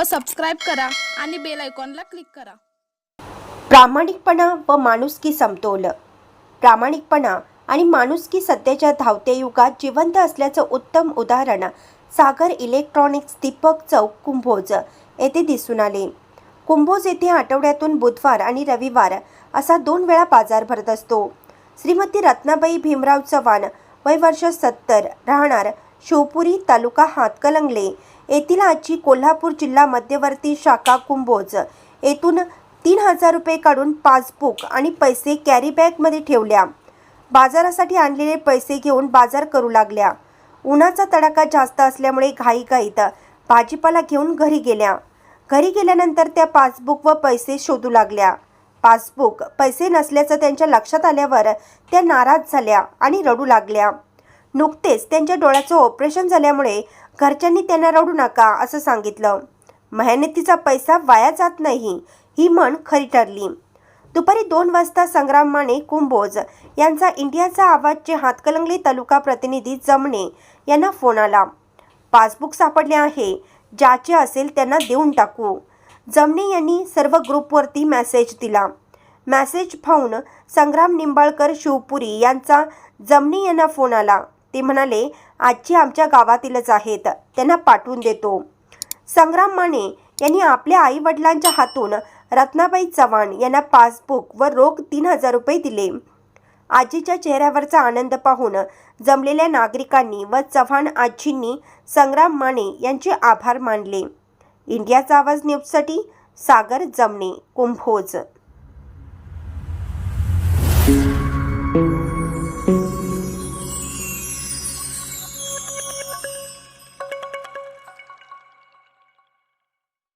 व सबस्क्राईब करा आणि बेल आयकॉनला क्लिक करा। प्रामाणिकपणा व माणुसकी समतोल। प्रामाणिकपणा आणि माणुसकी सध्याच्या धावत्या युगात जिवंत असल्याचं उत्तम उदाहरण सागर इलेक्ट्रॉनिक्स दीपक चौक कुंभोज येथे दिसून आले। कुंभोज येथे आठवड्यातून बुधवार आणि रविवार असा 2 वेळा बाजार भरत असतो। श्रीमती रत्नाबाई भीमराव चव्हाण वय वर्ष 70 राहणार शिवपुरी तालुका हातकणंगले येथील आजची कोल्हापूर जिल्हा मध्यवर्ती शाखा कुंभोज येथून 3000 रुपये काढून पासबुक आणि पैसे कॅरी बॅगमध्ये ठेवल्या। बाजारासाठी आणलेले पैसे घेऊन बाजार करू लागल्या। उन्हाचा तडाखा जास्त असल्यामुळे घाईघाईत भाजीपाला घेऊन घरी गेल्या। घरी गेल्यानंतर त्या पासबुक व पैसे शोधू लागल्या। पासबुक पैसे नसल्याचं त्यांच्या लक्षात आल्यावर त्या नाराज झाल्या आणि रडू लागल्या। नुकतेच त्यांच्या डोळ्याचं ऑपरेशन झाल्यामुळे घरच्यांनी त्यांना रडू नका असं सांगितलं। मेहनतीचा पैसा वाया जात नाही ही म्हण खरी ठरली। दुपारी 2 वाजता संग्राम माने कुंभोज यांचा इंडियाचा आवाजचे हातकणंगले तालुका प्रतिनिधी जमणे यांना फोन आला। पासबुक सापडले आहे, ज्याचे असेल त्यांना देऊन टाकू। जमणे यांनी सर्व ग्रुपवरती मेसेज दिला। मेसेज पाहून संग्राम निंबाळकर शिवपुरी यांचा जमणे यांना फोन आला। ते म्हणाले, आजची आमच्या गावातीलच आहेत, त्यांना पाठवून देतो। संग्राम माने यांनी आपल्या आई वडिलांच्या हातून रत्नाबाई चव्हाण यांना पासबुक व रोख 3000 रुपये दिले। आजीच्या चेहऱ्यावरचा आनंद पाहून जमलेल्या नागरिकांनी व चव्हाण आजींनी संग्राम माने यांचे आभार मानले। इंडियाचा आवाज न्यूजसाठी सागर जमणे, कुंभोज।